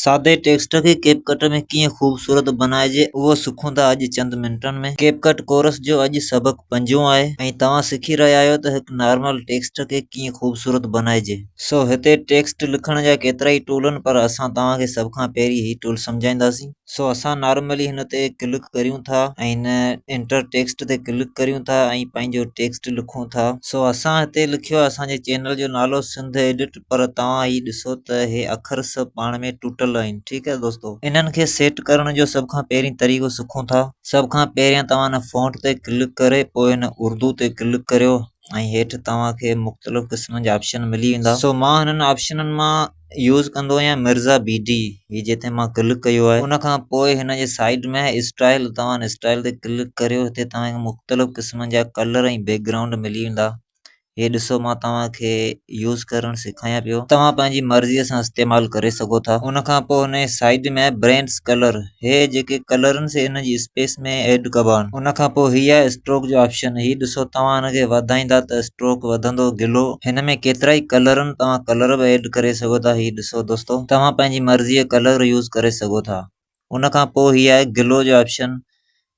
सादे टेक्स्ट खे कैपकट में कीअं ख़ूबसूरत बनाइजे उहो सिखूं था अॼु चंद मिंटनि में। कैपकट कोर्स जो अॼु सबक़ पंजो आहे ऐं तव्हां सिखी रहिया आहियो त हिकु नॉर्मल टेक्स्ट खे कीअं ख़ूबसूरत बनाइजे। सो हिते टेक्स्ट लिखण जा केतिरा ई टूल आहिनि, पर असां तव्हांखे सभ खां पहिरीं ही टूल सम्झाईंदासीं। सो असां नॉर्मली हिन ते क्लिक करियूं था ऐं हिन एंटर टेक्स्ट ते क्लिक करियूं था ऐं पंहिंजो टेक्स्ट लिखूं था। सो असां हिते लिखियो आहे असांजे चैनल जो नालो सिंध एडिट, पर तव्हां ही ॾिसो त हे अखर सभु पाण में टूटल आहिनि। ठीकु आहे दोस्तों, इन्हनि खे सेट करण जो सभ खां पहिरीं तरीक़ो सिखूं था। सभ खां पहिरियां तव्हां हिन फॉन्ट ते क्लिक करे पोइ हिन उर्दू ते क्लिक करियो ऐं हेठि तव्हांखे मुख़्तलिफ़ क़िस्मनि जा ऑप्शन मिली वेंदा। सो मां हिननि ऑप्शननि मां यूज़ कंदो आहियां मिर्ज़ा BD, ही जिते मां क्लिक कयो आहे। उन खां पोइ हिन जे साइड में स्टाइल, तव्हां हिन स्टाइल ते क्लिक करियो। हिते तव्हांखे मुख़्तलिफ़ क़िस्मनि जा कलर ऐं बैकग्राउंड मिली वेंदा। हे ॾिसो मां तव्हांखे यूज़ करणु सेखारियां पियो, तव्हां पंहिंजी मर्ज़ीअ सां इस्तेमालु करे सघो था। उन खां पोइ हिन साइड में ब्रेंड्स कलर, हे जेके कलर आहिनि से हिन जी स्पेस में ऐड कबा आहिनि। उन खां पोइ हीअ आहे स्ट्रोक जो ऑप्शन, ही ॾिसो तव्हां हिनखे वधाईंदा त स्ट्रोक वधंदो गिलो। हिन में केतिरा ई कलर आहिनि, तव्हां कलर बि ऐड करे सघो था। ही ॾिसो दोस्तों, तव्हां पंहिंजी मर्ज़ीअ कलर यूज़ करे सघो था। उन खां पोइ हीअ आहे गिलो जो ऑप्शन,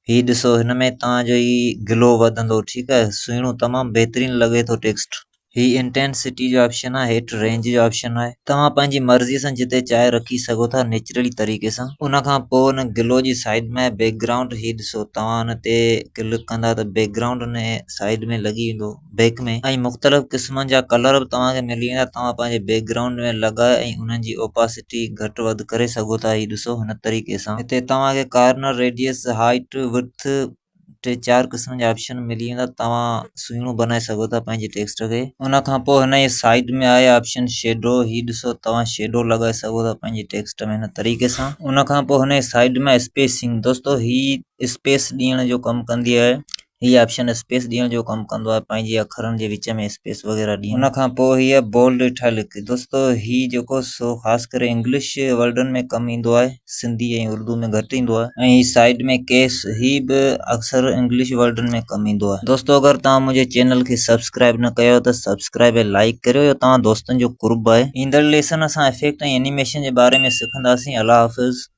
ही ॾिसो हिन में तव्हांजो ई ग्लो वधंदो। ठीकु आहे, सुहिणो तमामु बहितरीनु लॻे थो टेक्स्ट। ही इंटेंसिटी जो ऑप्शन आहे, हेठि रेंज जो ऑप्शन आहे, तव्हां पंहिंजी मर्ज़ीअ सां जिते चाहे रखी सघो था नेचुरली तरीक़े सां। उन खां पोइ हिन ग्लो जी साइड में बैकग्राउंड, ही ॾिसो तव्हां हिन ते क्लिक कंदा त बैकग्राउंड हिन साइड में लॻी वेंदो बैक में, ऐं मुख़्तलिफ़ क़िस्मनि जा कलर बि तव्हांखे मिली वेंदा। तव्हां पंहिंजे बैकग्राउंड में लॻाए ऐं उन्हनि जी ओपासिटी घटि वधि करे सघो था। ही ॾिसो हिन तरीक़े सां। हिते तव्हांखे कार्नर, रेडियस, हाइट, विड्थ, 3-4 क़िस्म जा ऑप्शन मिली वेंदा। तव्हां सुहिणो बनाए सघो था पंहिंजे टेक्स्ट खे। उन खां पोइ हिन जे साइड में आहे ऑप्शन शेडो, ही ॾिसो तव्हां शेडो लॻाए सघो था पंहिंजे टेक्स्ट में हिन तरीक़े सां। उन खां पोइ हिन जे साइड में स्पेसिंग, दोस्तों ही स्पेस ॾियण जो कमु कंदी आहे। हीअ ऑप्शन स्पेस ॾियण जो कमु कंदो आहे, पंहिंजे अखरनि जे विच में स्पेस वग़ैरह ॾियण। उन खां पोइ हीअ बोल्ड इटैलिक, दोस्तों ही जेको सो ख़ासि करे इंग्लिश वर्डनि में कमु ईंदो आहे, सिंधी ऐं उर्दू में घटि ईंदो आहे। ऐं ही साइड में केस, ही बि अक्सर इंग्लिश वर्डनि में कमु ईंदो आहे। दोस्तों अगरि तव्हां मुंहिंजे चैनल खे सब्सक्राइब न कयो त सब्सक्राइब ऐं लाइक करियो, तव्हां दोस्तनि जो कुर्ब आहे। ईंदड़ लेसन असां इफेक्ट ऐं एनिमेशन जे बारे में सिखंदासीं। अल्लाह हाफ़िज़।